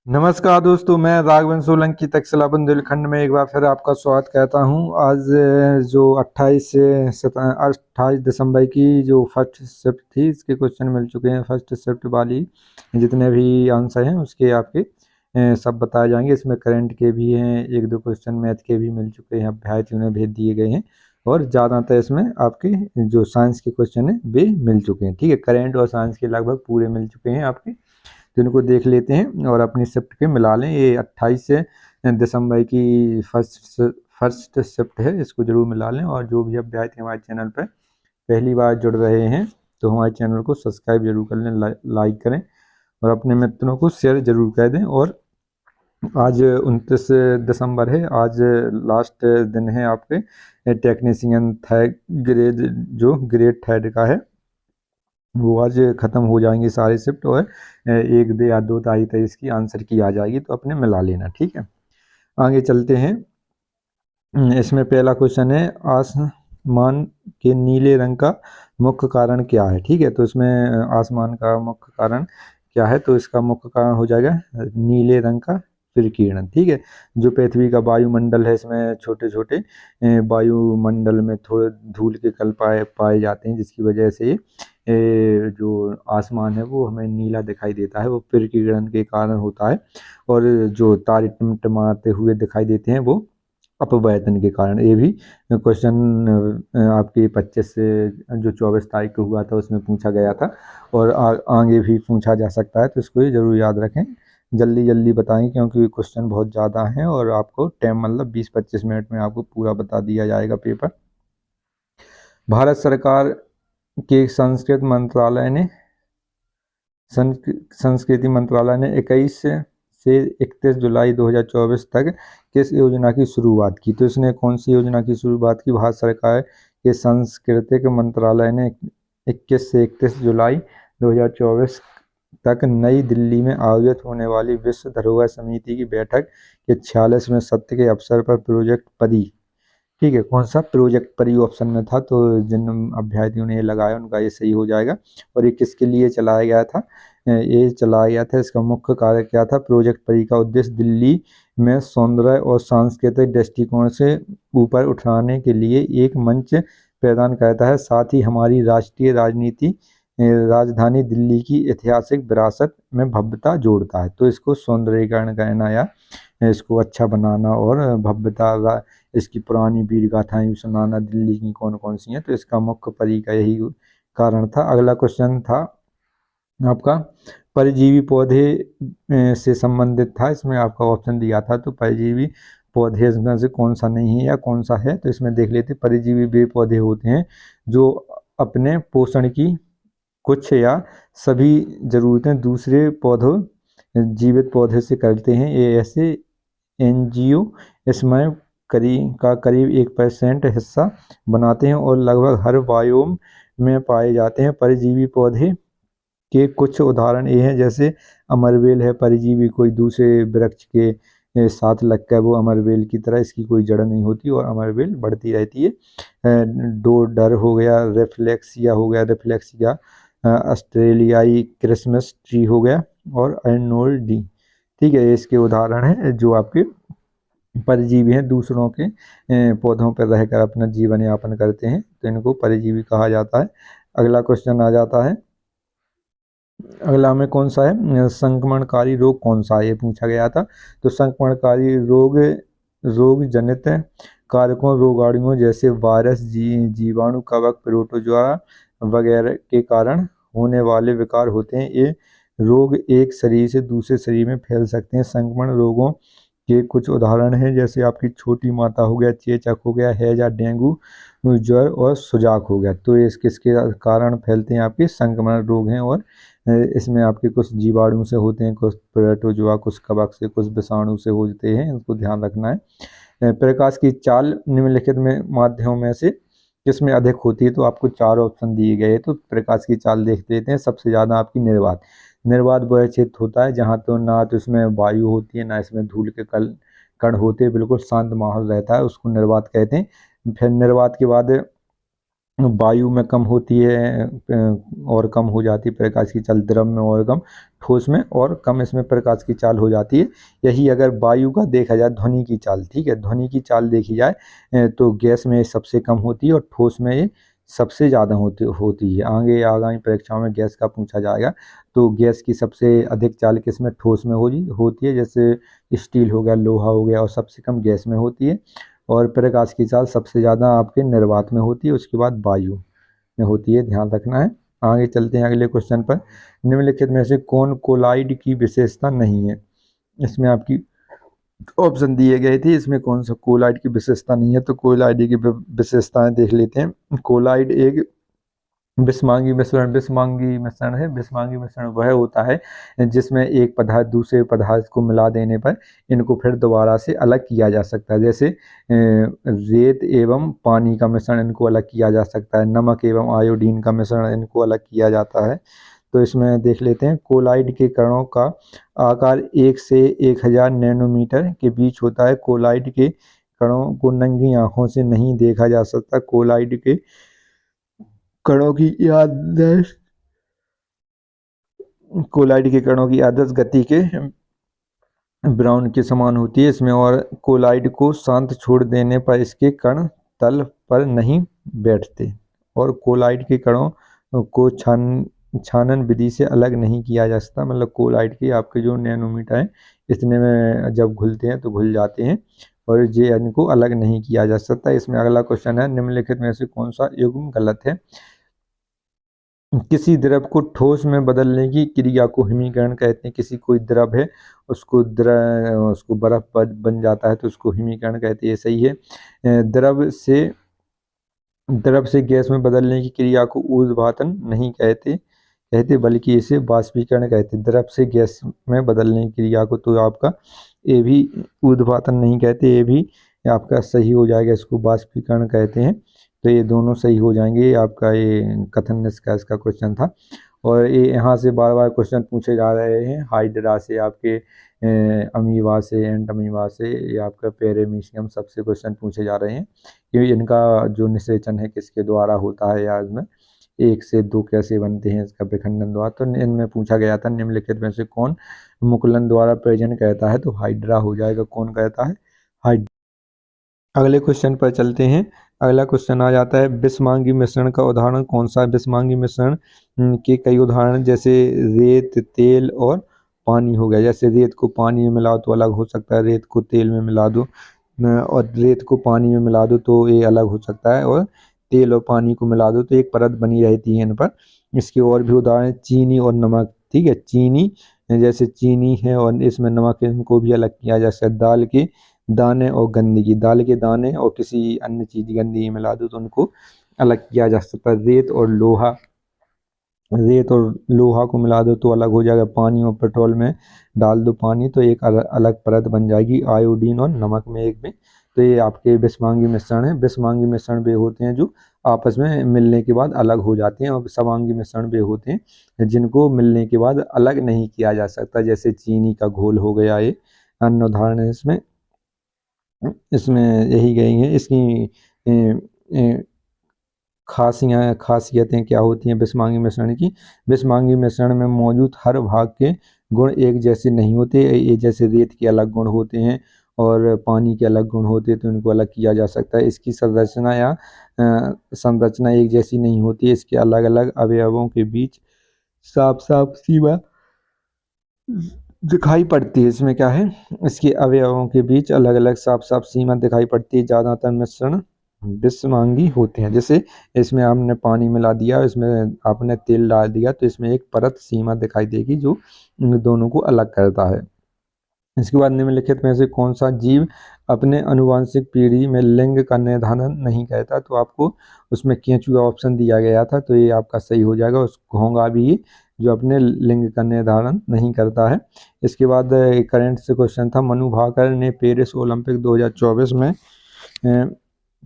नमस्कार दोस्तों, मैं राघवन सोलंकी तक्षशिला बुंदेलखंड में एक बार फिर आपका स्वागत करता हूं। आज जो 28 दिसंबर की जो फर्स्ट शिफ्ट थी, इसके क्वेश्चन मिल चुके हैं। फर्स्ट शिफ्ट वाली जितने भी आंसर हैं उसके आपके सब बताए जाएंगे। इसमें करंट के भी हैं, एक दो क्वेश्चन मैथ के भी मिल चुके हैं, अभ्यास उन्हें भेज दिए गए हैं। और ज़्यादातर इसमें आपके जो साइंस के क्वेश्चन हैं वे मिल चुके हैं। ठीक है, करंट और साइंस के लगभग पूरे मिल चुके हैं आपके, तो इनको देख लेते हैं और अपनी शिफ्ट के मिला लें। ये 28 दिसंबर की फर्स्ट शिफ्ट है, इसको जरूर मिला लें। और जो भी अभ्यास हमारे चैनल पर पहली बार जुड़ रहे हैं तो हमारे चैनल को सब्सक्राइब जरूर कर लें, लाइक करें और अपने मित्रों को शेयर जरूर कर दें। और आज 29 दिसंबर है, आज लास्ट दिन है आपके टेक्नीशियन थर्ड ग्रेड, जो ग्रेड थर्ड का है वो आज ख़त्म हो जाएंगे सारे शिफ्ट। और 1 या 2 तारीख तक इसकी आंसर की आ जाएगी, तो अपने मिला लेना। ठीक है, आगे चलते हैं। इसमें पहला क्वेश्चन है, आसमान के नीले रंग का मुख्य कारण क्या है। ठीक है, तो इसमें आसमान का मुख्य कारण क्या है, तो इसका मुख्य कारण हो जाएगा नीले रंग का विकिरण। ठीक है, जो पृथ्वी का वायुमंडल है, इसमें छोटे छोटे वायुमंडल में थोड़े धूल के कण पाए जाते हैं, जिसकी वजह से जो आसमान है वो हमें नीला दिखाई देता है। वो विकिरण के कारण होता है। और जो तारे टिमटिमाते हुए दिखाई देते हैं वो अपवर्तन के कारण। ये भी क्वेश्चन आपके 25 से जो 24 तारीख को हुआ था उसमें पूछा गया था, और आगे भी पूछा जा सकता है, तो इसको ये जरूर याद रखें। जल्दी जल्दी बताएं क्योंकि क्वेश्चन बहुत ज़्यादा हैं और आपको टाइम मतलब 20-25 मिनट में आपको पूरा बता दिया जाएगा पेपर। भारत सरकार के संस्कृति मंत्रालय ने 21 से 31 जुलाई 2024 तक किस योजना की शुरुआत की। तो इसने कौन सी योजना की शुरुआत की। भारत सरकार के सांस्कृतिक मंत्रालय ने 21 से 31 जुलाई 2024 तक नई दिल्ली में आयोजित होने वाली विश्व धरोहर समिति की बैठक के 46वें सत्र के अवसर पर प्रोजेक्ट परी। ठीक है, कौन सा प्रोजेक्ट परी ऑप्शन में था, तो जिन अभ्यर्थियों ने ये लगाया उनका ये सही हो जाएगा। और ये किसके लिए चलाया गया था, ये चलाया गया था, इसका मुख्य कार्य क्या था। प्रोजेक्ट परी का उद्देश्य दिल्ली में सौंदर्य और सांस्कृतिक दृष्टिकोण से ऊपर उठाने के लिए एक मंच प्रदान करता है, साथ ही हमारी राष्ट्रीय राजधानी दिल्ली की ऐतिहासिक विरासत में भव्यता जोड़ता है। तो इसको सौंदर्यीकरण करना या इसको अच्छा बनाना और भव्यता, इसकी पुरानी वीर गाथाएं सुनाना, दिल्ली की कौन कौन सी हैं, तो इसका मुख्य परी का यही कारण था। अगला क्वेश्चन था आपका परजीवी पौधे से संबंधित था। इसमें आपका ऑप्शन दिया था, तो परजीवी पौधे इसमें से कौन सा नहीं है या कौन सा है, तो इसमें देख लेते। परजीवी वे पौधे होते हैं जो अपने पोषण की कुछ या सभी जरूरतें दूसरे पौधों जीवित पौधे से करते हैं। ये ऐसे एनजीओ इसमें करीब 1% हिस्सा बनाते हैं और लगभग हर बायोम में पाए जाते हैं। परजीवी पौधे के कुछ उदाहरण ये हैं, जैसे अमरवेल है परजीवी, कोई दूसरे वृक्ष के साथ लगकर वो अमरवेल की तरह, इसकी कोई जड़ नहीं होती और अमरवेल बढ़ती रहती है। डोडर हो गया, रिफ्लेक्सिया ऑस्ट्रेलियाई क्रिसमस ट्री हो गया, और अर्नोल्डी। ठीक है, ये इसके उदाहरण हैं जो आपके परजीवी हैं, दूसरों के पौधों पर रहकर अपना जीवन यापन करते हैं, तो इनको परजीवी कहा जाता है। अगला क्वेश्चन आ जाता है, अगला में कौन सा है, संक्रमणकारी रोग कौन सा है, ये पूछा गया था। तो संक्रमणकारी रोग जनित कारकों, रोगाणुओं जैसे वायरस, जीवाणु, कवक, प्रोटोजोआ वगैरह के कारण होने वाले विकार होते हैं। ये रोग एक शरीर से दूसरे शरीर में फैल सकते हैं। संक्रमण रोगों के कुछ उदाहरण हैं, जैसे आपकी छोटी माता हो गया, चेचक हो गया, हैजा, डेंगू, ज्वर और सुजाक हो गया। तो ये किसके कारण फैलते हैं, आपके संक्रमण रोग हैं। और इसमें आपके कुछ जीवाणु से होते हैं, कुछ प्रोटोजोआ, कुछ कवक से, कुछ विषाणु से होते हैं, इसको ध्यान रखना है। प्रकाश की चाल निम्नलिखित में माध्यमों में से किसमें अधिक होती है, तो आपको 4 ऑप्शन दिए गए, तो प्रकाश की चाल देख लेते हैं। सबसे ज़्यादा आपकी निर्वात वह क्षेत्र होता है जहाँ तो ना तो इसमें वायु होती है, ना इसमें धूल के कण होते हैं, बिल्कुल शांत माहौल रहता है, उसको निर्वात कहते हैं। फिर निर्वात के बाद वायु में कम होती है और कम हो जाती है प्रकाश की चाल, द्रव में और कम, ठोस में और कम इसमें प्रकाश की चाल हो जाती है। यही अगर वायु का देखा जाए ध्वनि की चाल, ठीक है, ध्वनि की चाल देखी जाए तो गैस में सबसे कम होती है और ठोस में ये सबसे ज़्यादा होती है। आगे आगामी परीक्षाओं में गैस का पूछा जाएगा, तो गैस की सबसे अधिक चाल किसमें, ठोस में होती है, जैसे स्टील हो गया, लोहा हो गया, और सबसे कम गैस में होती है। और प्रकाश की चाल सबसे ज़्यादा आपके निर्वात में होती है, उसके बाद वायु में होती है, ध्यान रखना है। आगे चलते हैं अगले क्वेश्चन पर। निम्नलिखित में से कौन कोलाइड की विशेषता नहीं है? इसमें आपकी ऑप्शन दिए गए थे, इसमें कौन सा कोलाइड की विशेषता नहीं है? तो कोलाइड की विशेषताएं देख लेते हैं। कोलाइड एक विषमांगी मिश्रण है। विषमांगी मिश्रण वह होता है जिसमें एक पदार्थ दूसरे पदार्थ को मिला देने पर इनको फिर दोबारा से अलग किया जा सकता है। जैसे रेत एवं पानी का मिश्रण, इनको अलग किया जा सकता है। नमक एवं आयोडीन का मिश्रण, इनको अलग किया जाता है। तो इसमें देख लेते हैं, कोलाइड के कणों का आकार 1 से 1000 नैनोमीटर के बीच होता है। कोलाइड के कणों को नंगी आंखों से नहीं देखा जा सकता। कोलाइड के कणों की आदर्श कोलाइड के कणों की आदर्श गति के ब्राउन के समान होती है इसमें। और कोलाइड को शांत छोड़ देने पर इसके कण तल पर नहीं बैठते। और कोलाइड के कणों को छानन विधि से अलग नहीं किया जा सकता। मतलब कोलाइड के आपके जो नैनोमीटर हैं इतने में जब घुलते हैं तो घुल जाते हैं, और ये इनको अलग नहीं किया जा सकता। इसमें अगला क्वेश्चन है, निम्नलिखित में से कौन सा युग्म गलत है? किसी द्रव को ठोस में बदलने की क्रिया को हिमीकरण कहते हैं। किसी कोई द्रव है उसको बर्फ बन जाता है तो उसको हिमीकरण कहते हैं, ये सही है। द्रव से गैस में बदलने की क्रिया को ऊर्ध्वपातन नहीं कहते बल्कि इसे वाष्पीकरण कहते हैं। द्रव से गैस में बदलने की क्रिया को तो आपका ये भी ऊर्ध्वपातन नहीं कहते, ये भी आपका सही हो जाएगा, इसको वाष्पीकरण कहते हैं। तो ये दोनों सही हो जाएंगे। आपका ये कथन निष्कर्ष का क्वेश्चन था। और ये यहाँ से बार बार क्वेश्चन पूछे जा रहे हैं, हाइड्रा से, आपके अमीबा से, एंट अमीबा से, या आपका पैरामीशियम, सबसे क्वेश्चन पूछे जा रहे हैं कि इनका जो निषेचन है किसके द्वारा होता है, या इसमें 1 से 2 कैसे बनते हैं, इसका विखंडन द्वारा। तो इनमें पूछा गया था निम्नलिखित में से कौन मुकुलन द्वारा प्रयोजन कहता है? तो हाइड्रा हो जाएगा। कौन कहता है? हाइड्रा। अगले क्वेश्चन पर चलते हैं। अगला क्वेश्चन आ जाता है, विषमांगी मिश्रण का उदाहरण कौन सा है? विषमांगी मिश्रण के कई उदाहरण, जैसे रेत, तेल और पानी हो गया। जैसे रेत को पानी में मिलाओ तो अलग हो सकता है, रेत को तेल में मिला दो और रेत को पानी में मिला दो तो ये अलग हो सकता है, और तेल और पानी को मिला दो तो एक परत बनी रहती है इन पर। इसके और भी उदाहरण, चीनी और नमक, ठीक है, चीनी, जैसे चीनी है और इसमें नमक है, इनको भी अलग किया जा सकता है। दाल के दाने और गंदगी, दाल के दाने और किसी अन्य चीज गंदगी मिला दो तो उनको अलग किया जा सकता है। रेत और लोहा को मिला दो तो अलग हो जाएगा। पानी और पेट्रोल में डाल दो पानी तो एक अलग परत बन जाएगी। आयोडीन और नमक में एक में। तो ये आपके विषमांगी मिश्रण है। विषमांगी मिश्रण वे होते हैं जो आपस में मिलने के बाद अलग हो जाते हैं, और समांगी मिश्रण वे होते हैं जिनको मिलने के बाद अलग नहीं किया जा सकता। जैसे चीनी का घोल हो गया, ये अन्य उदाहरण है। इसमें यही गई हैं। इसकी खासियतें क्या होती हैं विषमांगी मिश्रण की? विषमांगी मिश्रण में मौजूद हर भाग के गुण एक जैसे नहीं होते। ये जैसे रेत के अलग गुण होते हैं और पानी के अलग गुण होते हैं तो इनको अलग किया जा सकता है। इसकी संरचना एक जैसी नहीं होती है। इसके अलग अलग अवयवों के बीच साफ साफ सीमा दिखाई पड़ती है। इसमें क्या है, इसके अवयवों के बीच अलग अलग साफ साफ सीमा दिखाई पड़ती है। ज़्यादातर मिश्रण विषमांगी होते हैं। जैसे इसमें आपने पानी मिला दिया, इसमें आपने तेल डाल दिया तो इसमें एक परत सीमा दिखाई देगी जो इन दोनों को अलग करता है। इसके बाद निम्नलिखित में से कौन सा जीव अपने अनुवांशिक पीढ़ी में लिंग का निर्धारण नहीं करता? तो आपको उसमें केंचुआ ऑप्शन दिया गया था तो ये आपका सही हो जाएगा। उस घोंघा भी जो अपने लिंग का निर्धारण नहीं करता है। इसके बाद करंट से क्वेश्चन था, मनु भाकर ने पेरिस ओलंपिक 2024 में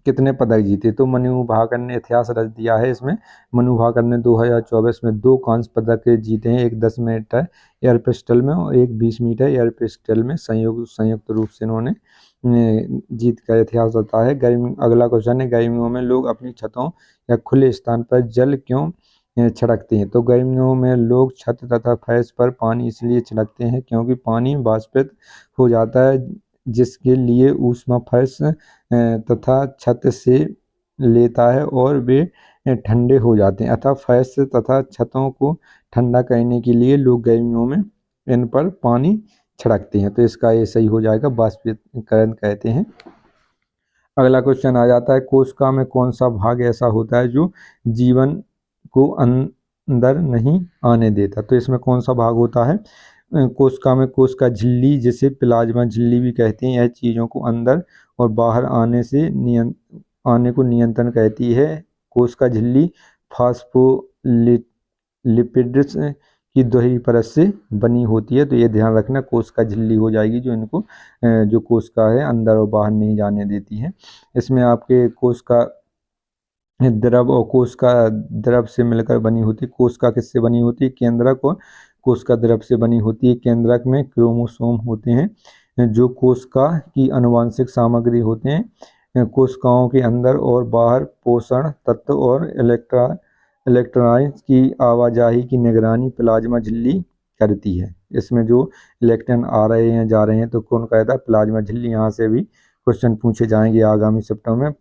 कितने पदक जीते? तो मनु भाकर ने इतिहास रच दिया है इसमें। मनु भाकर ने 2024 में 2 कांस्य पदक जीते हैं, एक 10 मीटर एयर पिस्टल में और एक 20 मीटर एयर पिस्टल में संयुक्त रूप से इन्होंने जीत का इतिहास रचा है। अगला क्वेश्चन है, गर्मियों में लोग अपनी छतों या खुले स्थान पर जल क्यों छिड़कते हैं? तो गर्मियों में लोग छत तथा फर्श पर पानी इसलिए छिड़कते हैं क्योंकि पानी वाष्पित हो जाता है, जिसके लिए ऊष्मा फर्श तथा छत से लेता है और वे ठंडे हो जाते हैं। अतः फर्श तथा छतों को ठंडा करने के लिए लोग गर्मियों में इन पर पानी छिड़कते हैं। तो इसका ये सही हो जाएगा, वाष्पीकरण कहते हैं। अगला क्वेश्चन आ जाता है, कोशिका में कौन सा भाग ऐसा होता है जो जीवन को अंदर नहीं आने देता? तो इसमें कौन सा भाग होता है? कोशिका में कोशिका झिल्ली, जिसे प्लाज्मा झिल्ली भी कहते हैं, यह चीजों को अंदर और बाहर आने को नियंत्रण करती है। कोशिका झिल्ली फास्फोलिपिड्स की दोहरी परत से बनी होती है। तो ये ध्यान रखना, कोशिका झिल्ली हो जाएगी जो इनको जो कोशिका है अंदर और बाहर नहीं जाने देती है। इसमें आपके कोशिका द्रव और कोशिका द्रव से मिलकर बनी होती है। कोशिका किससे बनी होती है? केंद्रक और कोशिका द्रव से बनी होती है। केंद्रक में क्रोमोसोम होते हैं जो कोशिका की आनुवंशिक सामग्री होते हैं। कोशिकाओं के अंदर और बाहर पोषण तत्व और इलेक्ट्रॉन्स की आवाजाही की निगरानी प्लाज्मा झिल्ली करती है। इसमें जो इलेक्ट्रॉन आ रहे हैं जा रहे हैं तो कौन कहता है? प्लाज्मा झिल्ली। यहाँ से भी क्वेश्चन पूछे जाएंगे आगामी सप्ताह में।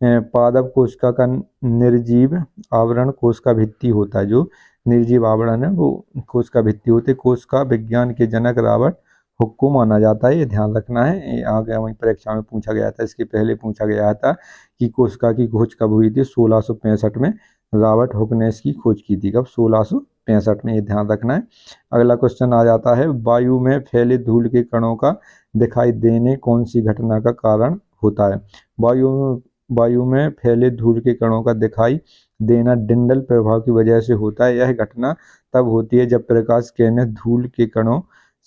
पादप कोशिका का निर्जीव आवरण कोशिका भित्ति होता है। जो निर्जीव आवरण है वो कोशिका भित्ति होती है। कोशिका विज्ञान के जनक रॉबर्ट हुक को माना जाता है, ये ध्यान रखना है। ये आगामी परीक्षा में पूछा गया था। इसके पहले पूछा गया था कि कोशिका की खोज कब हुई थी? 1665 में रॉबर्ट हुक ने इसकी खोज की थी। कब? 1665 में, ये ध्यान रखना है। अगला क्वेश्चन आ जाता है, वायु में फैले धूल के कणों का दिखाई देने कौन सी घटना का कारण होता है? वायु में फैले धूल के कणों का दिखाई देना डिंडल प्रभाव की वजह से होता है। यह घटना तब होती है जब प्रकाश किरणें धूल के कणों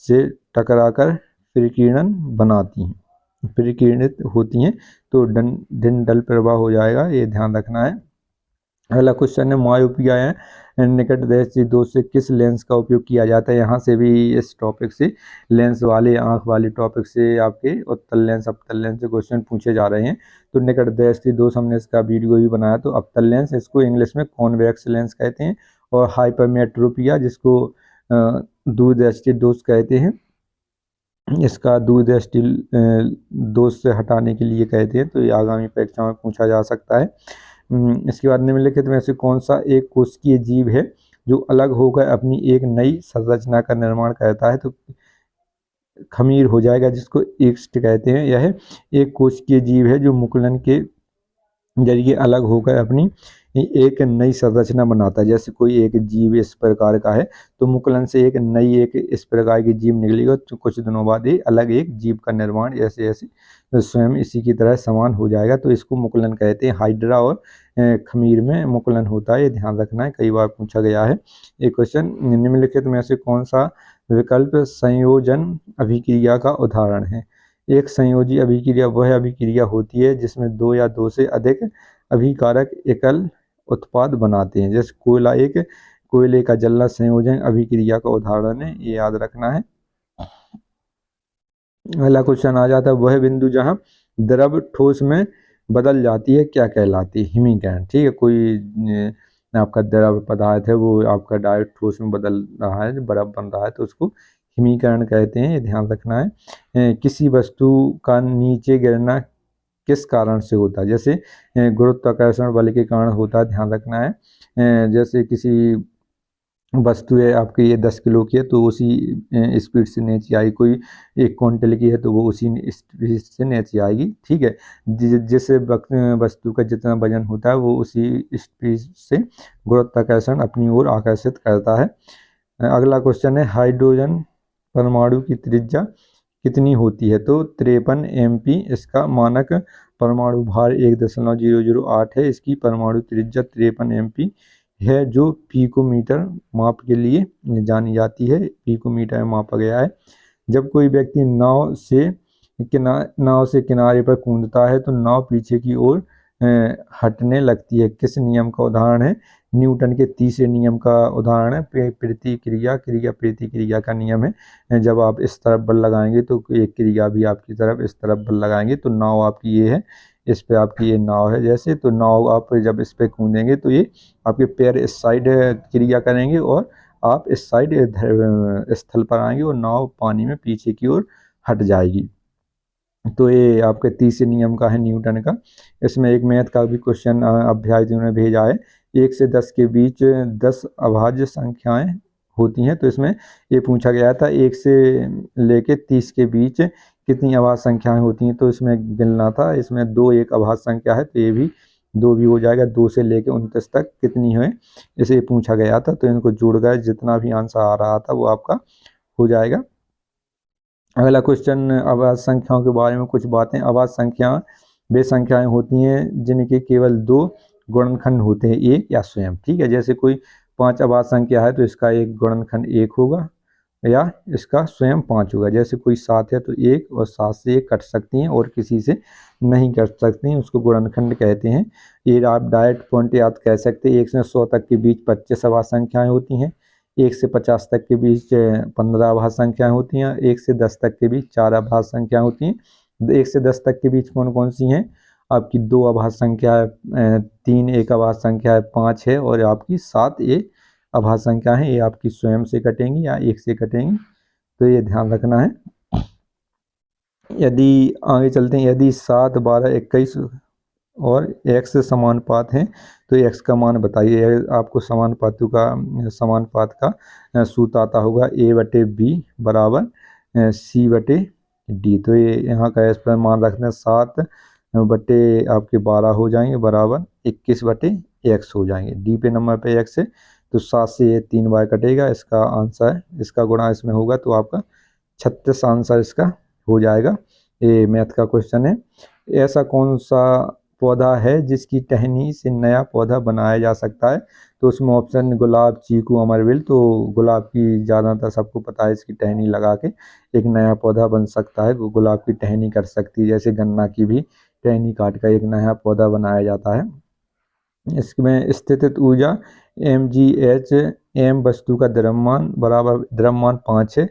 से टकराकर विकिरण बनाती हैं, विकिरणित होती हैं, तो डिंडल प्रभाव हो जाएगा, ये ध्यान रखना है। अगला क्वेश्चन है, मायोपिया है निकट दृष्टि दोष से किस लेंस का उपयोग किया जाता है? यहाँ से भी इस टॉपिक से लेंस वाले आंख वाले टॉपिक से आपके उत्तल लेंस अपतल लेंस से क्वेश्चन पूछे जा रहे हैं। तो निकट दृष्टि दोष हमने इसका वीडियो भी बनाया। तो अपतल लेंस, इसको इंग्लिश में कॉन्वेक्स लेंस कहते हैं, और हाइपरमेट्रोपिया जिसको दूरदृष्टि दोष कहते हैं, इसका दूरदृष्टि दोष से हटाने के लिए कहते हैं। तो ये आगामी परीक्षा में पूछा जा सकता है। इसके बाद निम्नलिखित में से कौन सा एक कोशिकीय जीव है जो अलग होकर अपनी एक नई संरचना का निर्माण करता है? तो खमीर हो जाएगा, जिसको ईस्ट कहते हैं। यह एक कोशिकीय जीव है जो मुकुलन के जरिए अलग होकर अपनी एक नई संरचना बनाता है। जैसे कोई एक जीव इस प्रकार का है तो मुकुलन से एक नई एक इस प्रकार की जीव निकलेगा, तो कुछ दिनों बाद ये अलग एक जीव का निर्माण ऐसे ऐसे स्वयं इसी की तरह समान हो जाएगा। तो इसको मुकुलन कहते हैं। हाइड्रा और खमीर में मुकुलन होता है, ये ध्यान रखना है, कई बार पूछा गया है। एक क्वेश्चन, निम्नलिखित में से कौन सा विकल्प संयोजन अभिक्रिया का उदाहरण है? एक संयोजी अभिक्रिया वह अभिक्रिया होती है जिसमें दो या दो से अधिक अभिकारक एकल उत्पाद बनाते हैं। जैसे कोयले का जलना संयोजन अभिक्रिया का उदाहरण है, ये याद रखना है। अगला क्वेश्चन आ जाता है, वह बिंदु जहां द्रव ठोस में बदल जाती है क्या कहलाती है? हिमीकरण। ठीक है, कोई आपका द्रव पदार्थ है वो आपका डायरेक्ट ठोस में बदल रहा है, बर्फ बन रहा है, तो उसको हिमीकरण कहते हैं, ये ध्यान रखना है। किसी वस्तु का नीचे गिरना किस कारण से होता है? जैसे गुरुत्वाकर्षण बल के कारण होता है, ध्यान रखना है। जैसे किसी वस्तु है आपकी ये 10 किलो की है तो उसी स्पीड से नीचे आएगी, कोई 1 क्विंटल की है तो वो उसी स्पीड से नीचे आएगी। ठीक है, जिससे वस्तु का जितना वजन होता है वो उसी स्पीड से गुरुत्वाकर्षण अपनी ओर आकर्षित करता है। अगला क्वेश्चन है, हाइड्रोजन परमाणु की त्रिज्या कितनी होती है? तो 53 mp इसका मानक परमाणु भार 1.008 है। इसकी परमाणु त्रिज्या 53 mp है, जो पिकोमीटर माप के लिए जानी जाती है, पिकोमीटर में मापा गया है। जब कोई व्यक्ति नाव से नाव से किनारे पर कूदता है तो नाव पीछे की ओर हटने लगती है। किस नियम का उदाहरण है? न्यूटन के तीसरे नियम का उदाहरण है। प्रतिक्रिया क्रिया प्रतिक्रिया का नियम है। जब आप इस तरफ बल लगाएंगे तो एक क्रिया भी आपकी तरफ इस तरफ बल लगाएंगे तो नाव आपकी ये है, इस पे आपकी ये नाव है जैसे, तो नाव आप जब इस पे कूदेंगे तो ये आपके पैर इस साइड क्रिया करेंगे और आप इस साइड स्थल पर आएंगे और नाव पानी में पीछे की ओर हट जाएगी। तो ये आपके तीसरे नियम का है न्यूटन का। इसमें एक मैथ का भी क्वेश्चन अभ्यार्थियों ने भेजा है। 1 से 10 के बीच 10 अभाज्य संख्याएं होती हैं, तो इसमें ये पूछा गया था 1 से लेके 30 के बीच कितनी अभाज्य संख्याएं होती हैं, तो इसमें गिनना था। इसमें 2 एक अभाज्य संख्या है तो ये भी 2 भी हो जाएगा। 2 से लेके 29 तक कितनी है इसे पूछा गया था, तो इनको जोड़कर जितना भी आंसर आ रहा था वो आपका हो जाएगा। अगला क्वेश्चन अभाज्य संख्याओं के बारे में कुछ बातें। अभाज्य संख्या वे संख्याएं होती हैं जिनके केवल 2 गुणनखंड होते हैं, एक या स्वयं। ठीक है, जैसे कोई 5 अभाज्य संख्या है तो इसका एक गुणनखंड 1 होगा या इसका स्वयं 5 होगा। जैसे कोई 7 है तो 1 और 7 से 1 कट सकती हैं और किसी से नहीं कट सकती हैं, उसको गुणनखंड कहते हैं। ये आप डायरेक्ट पॉइंट याद कह सकते हैं। 1 से 100 तक के बीच 25 अभाज्य संख्याएं होती हैं। 1 से 50 तक के बीच 15 अभाज्य संख्याएं होती हैं। 1 से 10 तक के बीच 4 अभाज्य संख्याएं होती हैं। 1 से 10 तक के बीच कौन कौन सी हैं? आपकी 2 अभाज्य संख्या है, 3 एक अभाज्य संख्या है, 5 है और आपकी 7 एक अभाज्य संख्या है। ये आपकी स्वयं से कटेंगी या 1 से कटेंगी, तो ये ध्यान रखना है। यदि आगे चलते हैं, यदि 7, 12, 21 और x से समानुपात हैं तो x का मान बताइए। आपको समानुपात का सूत्र आता होगा a/b बराबर c/d। तो ये यहाँ का इस पर मान रखते हैं 7 बटे आपके 12 हो जाएंगे बराबर 21/x हो जाएंगे। डी पे नंबर पे x है तो 7 से ये 3 बार कटेगा, इसका आंसर है, इसका गुणा इसमें होगा तो आपका 36 आंसर इसका हो जाएगा। ये मैथ का क्वेश्चन है। ऐसा कौन सा पौधा है जिसकी टहनी से नया पौधा बनाया जा सकता है? तो उसमें ऑप्शन गुलाब, चीकू, अमरविल। तो गुलाब की ज़्यादातर सबको पता है, इसकी टहनी लगा के एक नया पौधा बन सकता है, गुलाब की टहनी कर सकती है। जैसे गन्ना की भी टहनी काट कर एक नया पौधा बनाया जाता है। इसमें स्थितिज ऊर्जा mgh, m वस्तु का द्रव्यमान बराबर द्रव्यमान 5 है,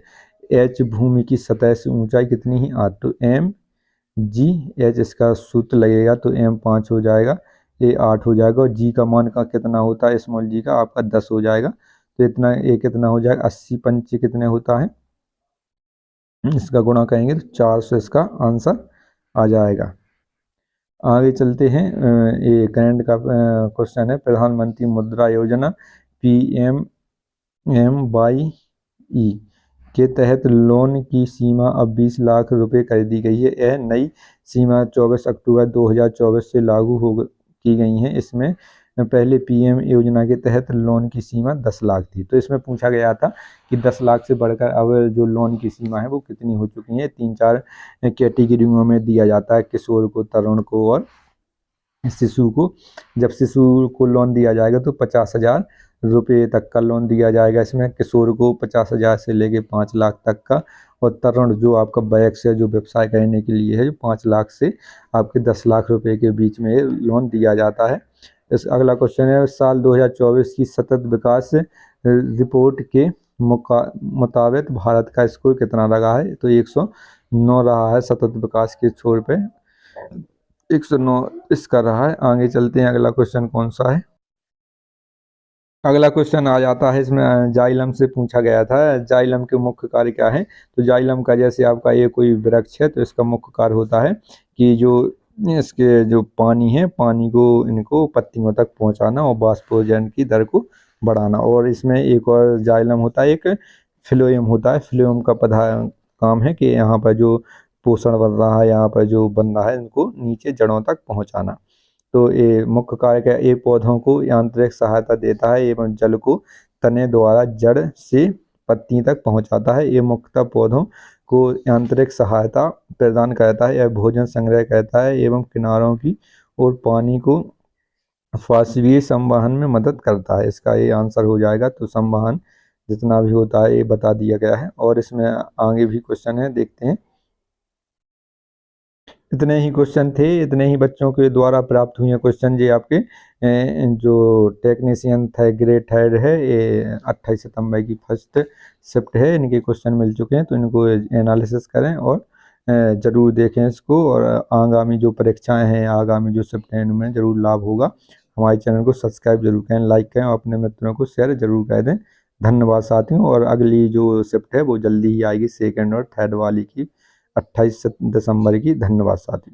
h भूमि की सतह से ऊंचाई कितनी है 8, तो mgh इसका सूत्र लगेगा तो m 5 हो जाएगा, a 8 हो जाएगा और g का मान का कितना होता है स्मॉल g का आपका 10 हो जाएगा। तो इतना a कितना हो जाएगा 80 पंचे कितने होता है, इसका गुणा करेंगे तो 400 इसका आंसर आ जाएगा। आगे चलते हैं, ये करंट का क्वेश्चन है। प्रधानमंत्री मुद्रा योजना PMMYE के तहत लोन की सीमा अब 20 लाख रुपए कर दी गई है। यह नई सीमा 24 अक्टूबर 2024 से लागू की गई है। इसमें पहले PM योजना के तहत लोन की सीमा 10 लाख थी। तो इसमें पूछा गया था कि 10 लाख से बढ़कर अब जो लोन की सीमा है वो कितनी हो चुकी है। 3-4 कैटेगरियों में दिया जाता है, किशोर को, तरुण को और शिशु को। जब शिशु को लोन दिया जाएगा तो 50,000 रुपये तक का लोन दिया जाएगा। इसमें किशोर को 50,000 से लेके 5 लाख तक का, और तरुण जो आपका वयस्क है जो व्यवसाय करने के लिए है जो 5 लाख से आपके 10 लाख रुपए के बीच में लोन दिया जाता है। इस अगला क्वेश्चन है, साल 2024 की सतत विकास रिपोर्ट के मुताबिक भारत का स्कोर कितना रहा है? तो 109 रहा है सतत विकास के छोर पे, 109 इसका रहा है। आगे चलते हैं, अगला क्वेश्चन कौन सा है? अगला क्वेश्चन आ जाता है, इसमें जाइलम से पूछा गया था, जाइलम के मुख्य कार्य क्या है? तो जाइलम का जैसे आपका ये कोई वृक्ष है तो इसका मुख्य कार्य होता है कि जो इसके जो पानी है, पानी को इनको पत्तियों तक पहुंचाना और वाष्पोजन की दर को बढ़ाना। और इसमें एक और जाइलम होता है, एक फ्लोएम होता है। फ्लोएम का काम है कि यहाँ पर जो पोषण बन रहा है, यहाँ पर जो बन रहा है, इनको नीचे जड़ों तक पहुँचाना। तो ये मुख्य कार्य है, ये पौधों को यांत्रिक सहायता देता है एवं जल को तने द्वारा जड़ से पत्ती तक पहुंचाता है। ये मुख्यतः पौधों को यांत्रिक सहायता प्रदान करता है, यह भोजन संग्रह करता है एवं किनारों की और पानी को फासवीय संवहन में मदद करता है। इसका ये आंसर हो जाएगा। तो संवहन जितना भी होता है ये बता दिया गया है। और इसमें आगे भी क्वेश्चन है, देखते हैं। इतने ही क्वेश्चन थे, इतने ही बच्चों के द्वारा प्राप्त हुए क्वेश्चन। ये आपके जो टेक्नीशियन थे ग्रेड थर्ड है, ये 28 सितंबर की फर्स्ट शिफ्ट है, इनके क्वेश्चन मिल चुके हैं। तो इनको एनालिसिस करें और ज़रूर देखें इसको, और आगामी जो परीक्षाएं हैं, आगामी जो शिफ्ट हैं, इनमें ज़रूर लाभ होगा। हमारे चैनल को सब्सक्राइब जरूर करें, लाइक करें और अपने मित्रों को शेयर जरूर कर दें। धन्यवाद साथियों। और अगली जो शिफ्ट है वो जल्दी ही आएगी, सेकंड और थर्ड वाली की, 28 दिसंबर की। धन्यवाद साथियों।